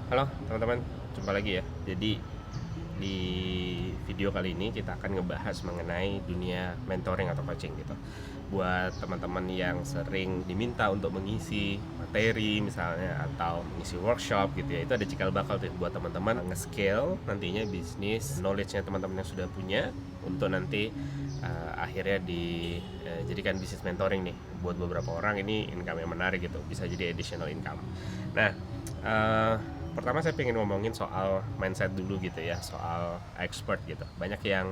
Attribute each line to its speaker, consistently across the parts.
Speaker 1: Halo teman-teman, jumpa lagi ya. Jadi di video kali ini kita akan ngebahas mengenai dunia mentoring atau coaching gitu. Buat teman-teman yang sering diminta untuk mengisi materi misalnya atau mengisi workshop gitu ya, itu ada cikal bakal tuh buat teman-teman nge-scale nantinya bisnis knowledge-nya teman-teman yang sudah punya untuk nanti akhirnya dijadikan bisnis mentoring nih buat beberapa orang. Ini income yang menarik gitu, bisa jadi additional income. Nah, uh, pertama saya pengen ngomongin soal mindset dulu gitu ya, soal expert gitu. Banyak yang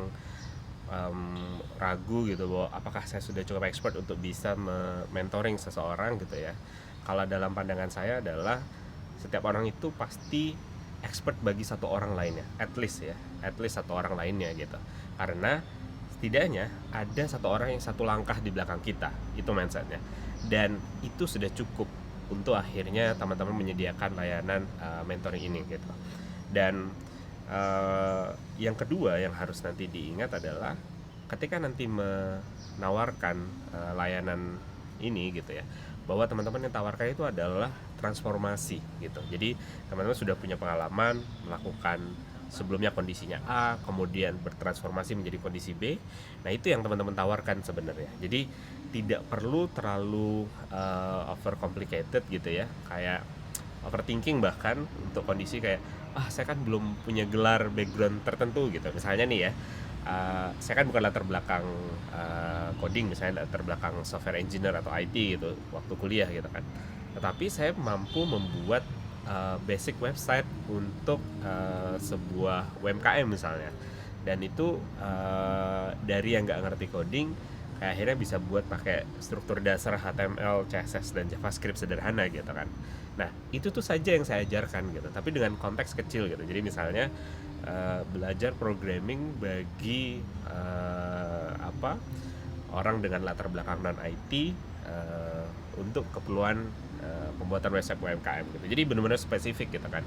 Speaker 1: ragu gitu bahwa apakah saya sudah cukup expert untuk bisa mentoring seseorang gitu ya. Kalau dalam pandangan saya adalah setiap orang itu pasti expert bagi satu orang lainnya, at least ya, at least satu orang lainnya gitu. Karena setidaknya ada satu orang yang satu langkah di belakang kita, itu mindsetnya. Dan itu sudah cukup untuk akhirnya teman-teman menyediakan layanan mentoring ini gitu. Dan yang kedua yang harus nanti diingat adalah ketika nanti menawarkan layanan ini gitu ya, bahwa teman-teman yang tawarkan itu adalah transformasi gitu. Jadi teman-teman sudah punya pengalaman melakukan sebelumnya kondisinya A, kemudian bertransformasi menjadi kondisi B. Nah, itu yang teman-teman tawarkan sebenarnya. Jadi tidak perlu terlalu over complicated gitu ya, kayak overthinking bahkan untuk kondisi kayak saya kan belum punya gelar background tertentu gitu. Misalnya nih ya, saya kan bukan latar belakang coding, misalnya latar belakang software engineer atau IT gitu waktu kuliah gitu kan. Tetapi saya mampu membuat basic website untuk sebuah UMKM misalnya. Dan itu dari yang nggak ngerti coding, kayak akhirnya bisa buat pakai struktur dasar HTML, CSS, dan JavaScript sederhana gitu kan. Nah, itu tuh saja yang saya ajarkan gitu, tapi dengan konteks kecil gitu. Jadi misalnya belajar programming bagi orang dengan latar belakang non IT untuk keperluan pembuatan website UMKM gitu. Jadi benar-benar spesifik gitu kan.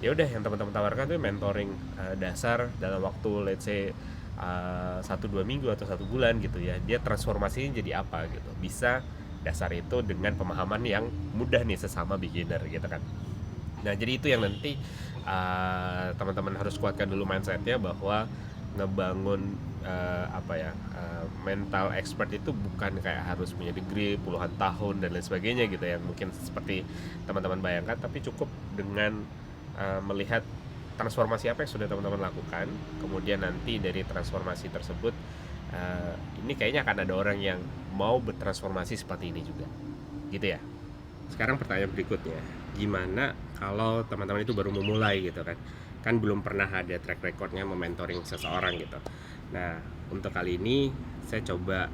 Speaker 1: Ya udah, yang teman-teman tawarkan tuh mentoring dasar dalam waktu let's say 1-2 minggu atau 1 bulan gitu ya. Dia transformasinya jadi apa gitu. Bisa dasar itu dengan pemahaman yang mudah nih sesama beginner gitu kan. Nah, jadi itu yang nanti teman-teman harus kuatkan dulu mindsetnya, bahwa ngebangun mental expert itu bukan kayak harus punya degree puluhan tahun dan lain sebagainya gitu ya, mungkin seperti teman-teman bayangkan, tapi cukup dengan melihat transformasi apa yang sudah teman-teman lakukan, kemudian nanti dari transformasi tersebut ini kayaknya akan ada orang yang mau bertransformasi seperti ini juga gitu ya. Sekarang pertanyaan berikutnya, gimana kalau teman-teman itu baru memulai gitu kan, kan belum pernah ada track recordnya mementoring seseorang gitu. Nah, untuk kali ini saya coba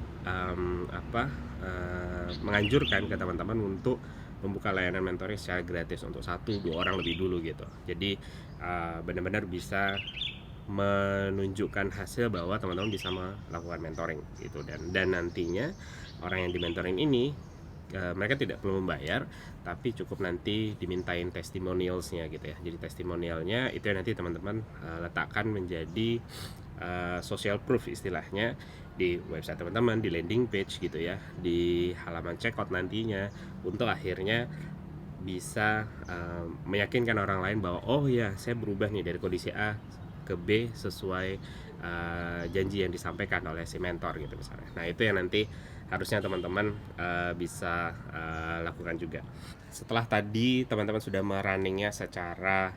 Speaker 1: menganjurkan ke teman-teman untuk membuka layanan mentoring secara gratis untuk 1-2 orang lebih dulu gitu. Jadi benar-benar bisa menunjukkan hasil bahwa teman-teman bisa melakukan mentoring gitu. Dan nantinya orang yang di mentoring ini mereka tidak perlu membayar, tapi cukup nanti dimintain testimonialsnya gitu ya. Jadi testimonialnya itu yang nanti teman-teman letakkan menjadi social proof istilahnya di website teman-teman, di landing page gitu ya, di halaman checkout nantinya, untuk akhirnya bisa meyakinkan orang lain bahwa oh ya, saya berubah nih dari kondisi A ke B sesuai janji yang disampaikan oleh si mentor gitu misalnya. Nah, itu yang nanti harusnya teman-teman bisa lakukan juga. Setelah tadi teman-teman sudah merunningnya secara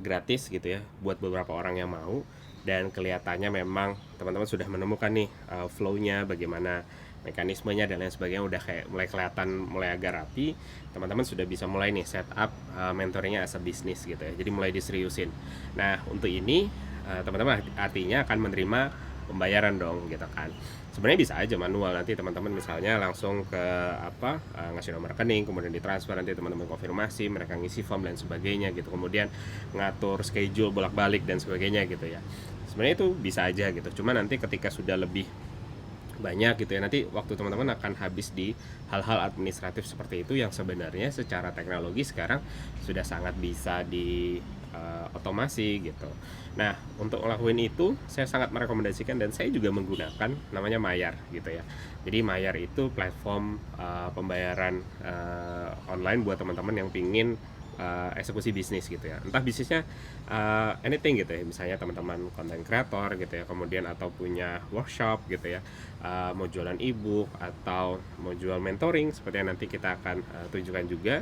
Speaker 1: gratis gitu ya buat beberapa orang yang mau, dan kelihatannya memang teman-teman sudah menemukan nih flow-nya, bagaimana mekanismenya dan lain sebagainya, udah kayak mulai kelihatan, mulai agak rapi. Teman-teman sudah bisa mulai nih setup mentoringnya as a business gitu ya, jadi mulai diseriusin. Nah, untuk ini teman-teman artinya akan menerima pembayaran dong gitu kan. Sebenarnya bisa aja manual, nanti teman-teman misalnya langsung ke ngasih nomor rekening, kemudian ditransfer, nanti teman-teman konfirmasi, mereka ngisi form dan sebagainya gitu, kemudian ngatur schedule bolak-balik dan sebagainya gitu ya. Sebenarnya itu bisa aja gitu, cuma nanti ketika sudah lebih banyak gitu ya, nanti waktu teman-teman akan habis di hal-hal administratif seperti itu yang sebenarnya secara teknologi sekarang sudah sangat bisa di otomasi gitu. Nah, untuk ngelakuin itu saya sangat merekomendasikan, dan saya juga menggunakan namanya Mayar gitu ya. Jadi Mayar itu platform pembayaran online buat teman-teman yang pingin eksekusi bisnis gitu ya. Entah bisnisnya anything gitu ya, misalnya teman-teman konten kreator gitu ya, kemudian atau punya workshop gitu ya, mau jualan ebook atau mau jual mentoring seperti yang nanti kita akan tunjukkan juga.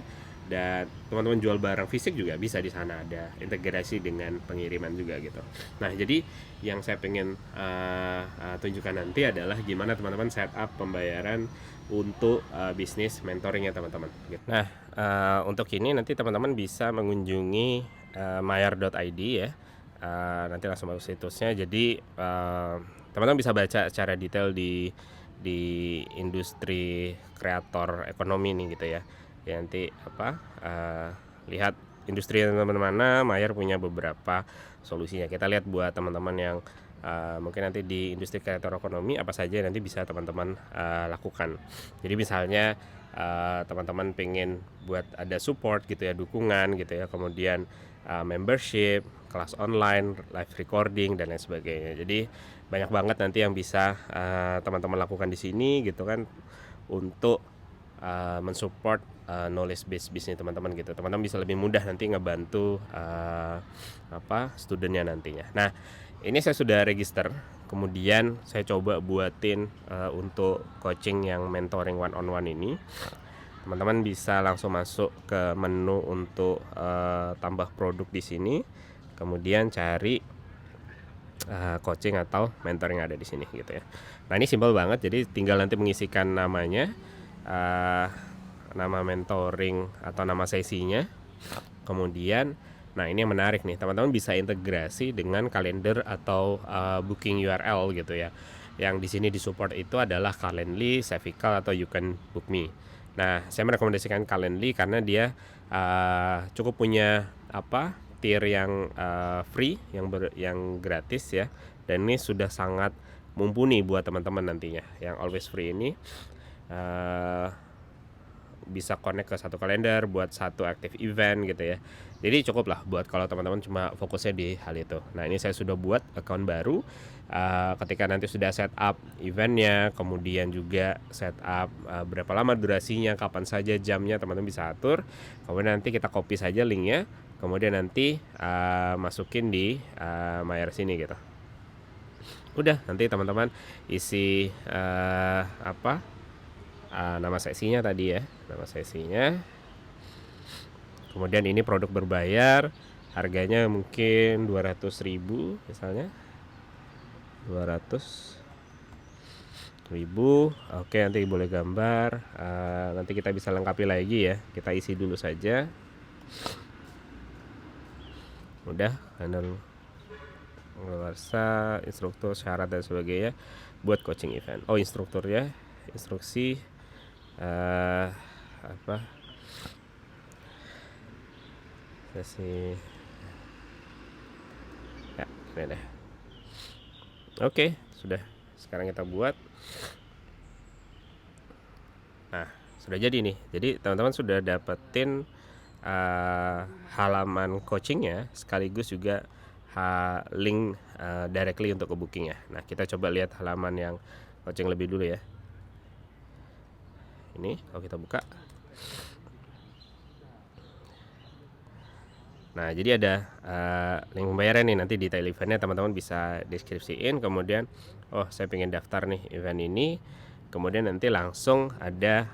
Speaker 1: Dan teman-teman jual barang fisik juga bisa, di sana ada integrasi dengan pengiriman juga gitu. Nah, jadi yang saya pengen tunjukkan nanti adalah gimana teman-teman setup pembayaran untuk bisnis mentoring ya teman-teman. Nah, untuk ini nanti teman-teman bisa mengunjungi mayar.id ya. Nanti langsung masuk situsnya. Jadi teman-teman bisa baca secara detail di industri kreator ekonomi nih gitu ya. Ya nanti lihat industri teman-teman mana, Mayar punya beberapa solusinya. Kita lihat buat teman-teman yang mungkin nanti di industri kreator ekonomi apa saja nanti bisa teman-teman lakukan. Jadi misalnya teman-teman pengen buat ada support gitu ya, dukungan gitu ya, kemudian membership, kelas online, live recording dan lain sebagainya. Jadi banyak banget nanti yang bisa teman-teman lakukan di sini gitu kan, untuk mensupport knowledge base bisnis teman-teman gitu. Teman-teman bisa lebih mudah nanti ngebantu studentnya nantinya. Nah, ini saya sudah register. Kemudian saya coba buatin untuk coaching yang mentoring one on one ini. Teman-teman bisa langsung masuk ke menu untuk tambah produk di sini. Kemudian cari coaching atau mentoring yang ada di sini gitu ya. Nah, ini simpel banget. Jadi tinggal nanti mengisikan namanya, nama mentoring atau nama sesinya. Kemudian, nah ini yang menarik nih, teman-teman bisa integrasi dengan kalender atau booking URL gitu ya. Yang di sini disupport itu adalah Calendly, Sevical atau You Can Book Me. Nah, saya merekomendasikan Calendly karena dia cukup punya tier yang free, yang gratis ya. Dan ini sudah sangat mumpuni buat teman-teman nantinya. Yang always free ini bisa connect ke satu kalender buat satu active event gitu ya. Jadi cukup lah buat kalau teman-teman cuma fokusnya di hal itu. Nah, ini saya sudah buat account baru. Ketika nanti sudah setup eventnya, kemudian juga setup berapa lama durasinya, kapan saja jamnya, teman-teman bisa atur. Kemudian nanti kita copy saja linknya, kemudian nanti masukin di Mayar sini gitu. Udah, nanti teman-teman isi nama sesinya tadi ya, nama sesinya. Kemudian ini produk berbayar, harganya mungkin 200.000 misalnya, 200.000. Oke, nanti boleh gambar. Nanti kita bisa lengkapi lagi ya, kita isi dulu saja. Udah, handle luarsa, instruktur, syarat dan sebagainya buat coaching event. Oh, instrukturnya, instruksi sesi ya, ini deh. Oke, sudah. Sekarang kita buat. Nah, sudah jadi nih. Jadi teman-teman sudah dapetin halaman coachingnya, sekaligus juga link directly untuk ke bookingnya. Nah, kita coba lihat halaman yang coaching lebih dulu ya. Ini kalau kita buka, nah jadi ada link pembayaran nih. Nanti detail eventnya teman-teman bisa deskripsiin. Kemudian saya pengen daftar nih event ini. Kemudian nanti langsung ada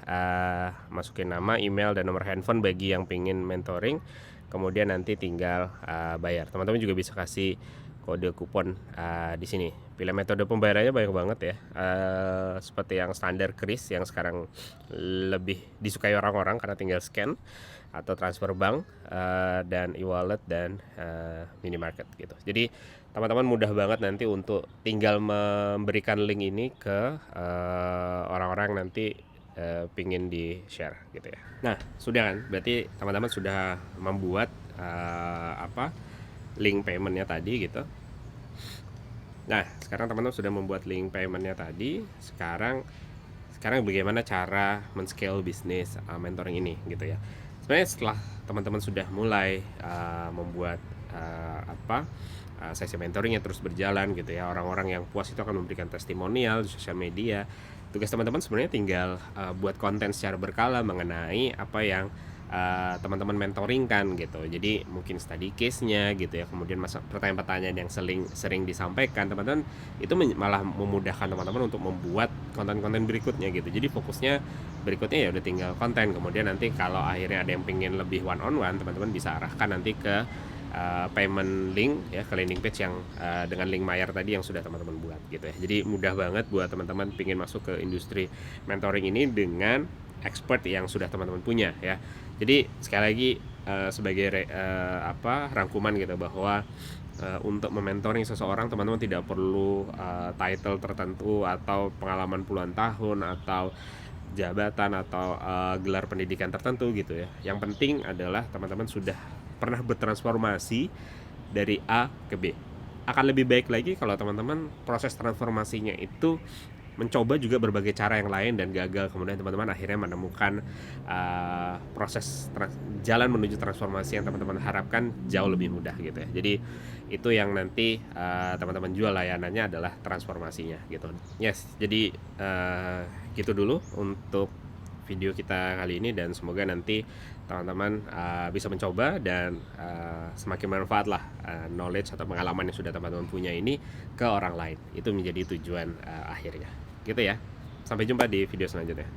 Speaker 1: masukin nama, email, dan nomor handphone bagi yang pengen mentoring. Kemudian nanti tinggal bayar. Teman-teman juga bisa kasih kode kupon di sini. Pilih metode pembayarannya banyak banget ya. Seperti yang standar kris yang sekarang lebih disukai orang-orang karena tinggal scan, atau transfer bank, dan e-wallet, dan minimarket gitu. Jadi teman-teman mudah banget nanti untuk tinggal memberikan link ini ke orang-orang nanti pingin di share gitu ya. Nah, sudah kan, berarti teman-teman sudah membuat link paymentnya tadi gitu. Nah, sekarang teman-teman sudah membuat link paymentnya tadi. Sekarang bagaimana cara men-scale bisnis mentoring ini gitu ya. Sebenarnya setelah teman-teman sudah mulai membuat sesi mentoring yang terus berjalan gitu ya, orang-orang yang puas itu akan memberikan testimonial di sosial media. Tugas teman-teman sebenarnya tinggal buat konten secara berkala mengenai apa yang teman-teman mentoring kan gitu. Jadi mungkin study case-nya gitu ya, kemudian pertanyaan-pertanyaan yang sering disampaikan teman-teman itu malah memudahkan teman-teman untuk membuat konten-konten berikutnya gitu. Jadi fokusnya berikutnya ya udah tinggal konten, kemudian nanti kalau akhirnya ada yang pengen lebih one on one, teman-teman bisa arahkan nanti ke payment link ya, ke landing page yang dengan link Mayar tadi yang sudah teman-teman buat gitu ya. Jadi mudah banget buat teman-teman pengen masuk ke industri mentoring ini dengan expert yang sudah teman-teman punya ya. Jadi sekali lagi sebagai rangkuman gitu bahwa untuk mementoring seseorang, teman-teman tidak perlu title tertentu atau pengalaman puluhan tahun atau jabatan atau gelar pendidikan tertentu gitu ya. Yang penting adalah teman-teman sudah pernah bertransformasi dari A ke B. Akan lebih baik lagi kalau teman-teman proses transformasinya itu mencoba juga berbagai cara yang lain dan gagal, kemudian teman-teman akhirnya menemukan proses jalan menuju transformasi yang teman-teman harapkan jauh lebih mudah gitu ya. Jadi itu yang nanti teman-teman jual layanannya adalah transformasinya gitu. Yes, jadi gitu dulu untuk video kita kali ini, dan semoga nanti teman-teman bisa mencoba dan semakin bermanfaat lah knowledge atau pengalaman yang sudah teman-teman punya ini ke orang lain. Itu menjadi tujuan akhirnya gitu ya. Sampai jumpa di video selanjutnya.